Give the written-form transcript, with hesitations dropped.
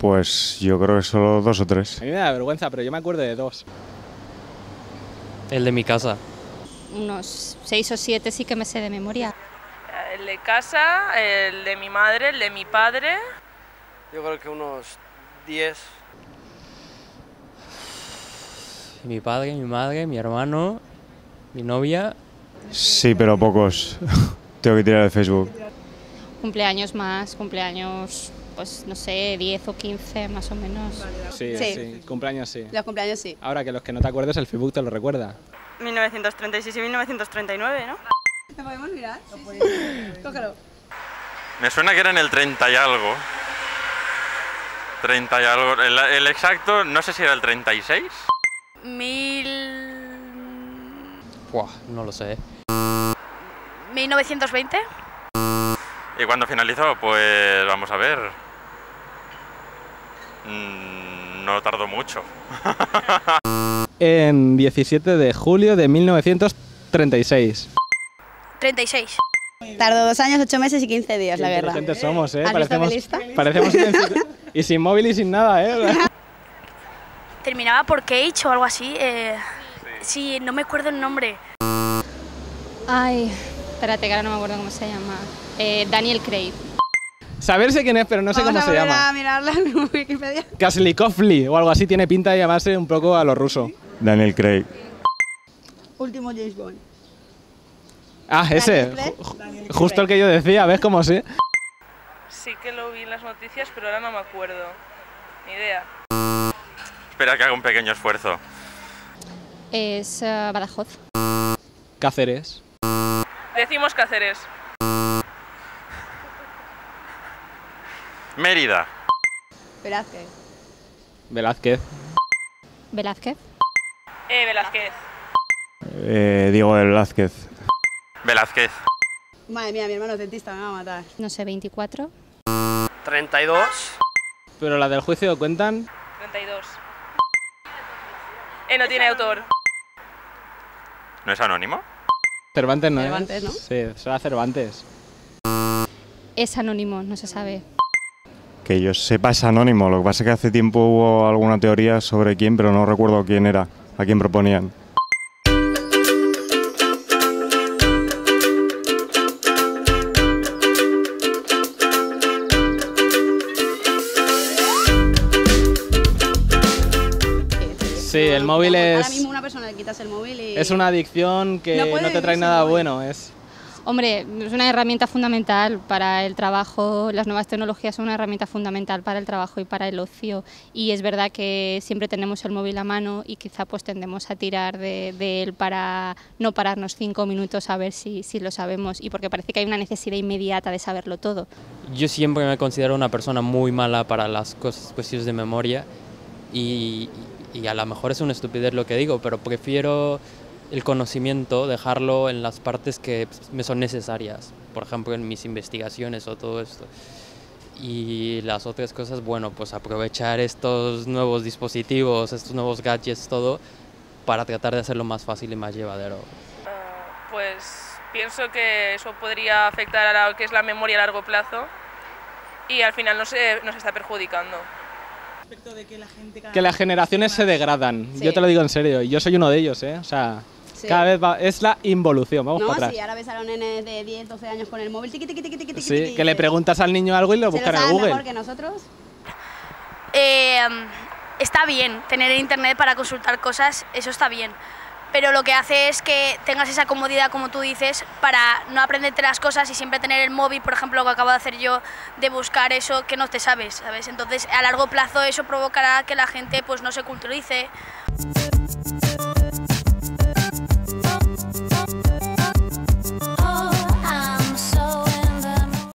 Pues yo creo que solo 2 o 3. A mí me da vergüenza, pero yo me acuerdo de 2. El de mi casa. Unos 6 o 7 sí que me sé de memoria. El de casa, el de mi madre, el de mi padre. Yo creo que unos 10. Mi padre, mi madre, mi hermano, mi novia. Sí, pero pocos. Tengo que tirar de Facebook. Cumpleaños más, cumpleaños, pues no sé, 10 o 15 más o menos. Sí, Sí. sí, cumpleaños sí. Los cumpleaños sí. Ahora que los que no te acuerdes, el Facebook te lo recuerda. 1936 y 1939, ¿no? ¿Me podemos mirar? Cógelo. Me suena que era en el 30 y algo. 30 y algo. El exacto, no sé si era el 36. Buah, no lo sé. 1920. ¿Y cuándo finalizó? Pues vamos a ver. No tardó mucho. En 17 de julio de 1936. 36. Tardó 2 años, 8 meses y 15 días la guerra. Inteligentes somos, ¿eh? ¿Has visto mi lista? Parecemos y sin móvil y sin nada, ¿eh? Terminaba por Cage o algo así. Sí, no me acuerdo el nombre. Ay, espérate que ahora no me acuerdo cómo se llama. Daniel Craig. Saberse quién es, pero no sé cómo se llama. Vamos a mirarla en Wikipedia. Kaslikovli o algo así, tiene pinta de llamarse un poco a lo ruso. Daniel Craig. Último James Bond. Ah, ese. Justo el que yo decía, ¿ves cómo sí? Sí que lo vi en las noticias, pero ahora no me acuerdo. Ni idea. Espera que haga un pequeño esfuerzo. Es Badajoz. Cáceres. Decimos Cáceres. Mérida. Velázquez. Velázquez. Velázquez. Velázquez. Diego de Velázquez. Velázquez. Madre mía, mi hermano es dentista, me va a matar. No sé, 24. 32. Pero la del juicio cuentan. 32. No tiene autor. ¿No es anónimo? Cervantes no Cervantes, es. ¿no? Sí, será Cervantes. Es anónimo, no se sabe. Que yo sepa es anónimo, lo que pasa es que hace tiempo hubo alguna teoría sobre quién, pero no recuerdo quién era, a quién proponían. Sí, el móvil Ahora es... mismo a una persona le quitas el móvil y... Es una adicción que No no, puede te trae vivir nada sin móvil. bueno. Es... Hombre, es una herramienta fundamental para el trabajo, las nuevas tecnologías son una herramienta fundamental para el trabajo y para el ocio, y es verdad que siempre tenemos el móvil a mano y quizá pues tendemos a tirar de él para no pararnos 5 minutos a ver si lo sabemos, y porque parece que hay una necesidad inmediata de saberlo todo. Yo siempre me considero una persona muy mala para las cuestiones de memoria y a lo mejor es una estupidez lo que digo, pero prefiero el conocimiento dejarlo en las partes que me son necesarias, por ejemplo en mis investigaciones o todo esto. Y las otras cosas, bueno, pues aprovechar estos nuevos dispositivos, estos nuevos gadgets, todo, para tratar de hacerlo más fácil y más llevadero. Pues pienso que eso podría afectar a lo que es la memoria a largo plazo y al final nos está perjudicando. Que las generaciones se degradan, Sí. yo te lo digo en serio, y yo soy uno de ellos, ¿eh? O sea, Sí. cada vez va... es la involución, vamos No, para sí, atrás. ahora ves a los nenes de 10, 12 años con el móvil, tiqui, tiqui, tiqui, tiqui, Sí, tiqui, que le preguntas al niño algo y lo ¿Se buscan lo en saben Google. mejor que nosotros? Está bien tener internet para consultar cosas, eso está bien. Pero lo que hace es que tengas esa comodidad, como tú dices, para no aprenderte las cosas y siempre tener el móvil, por ejemplo, lo que acabo de hacer yo, de buscar eso que no te sabes, ¿sabes? Entonces, a largo plazo eso provocará que la gente pues no se culturice.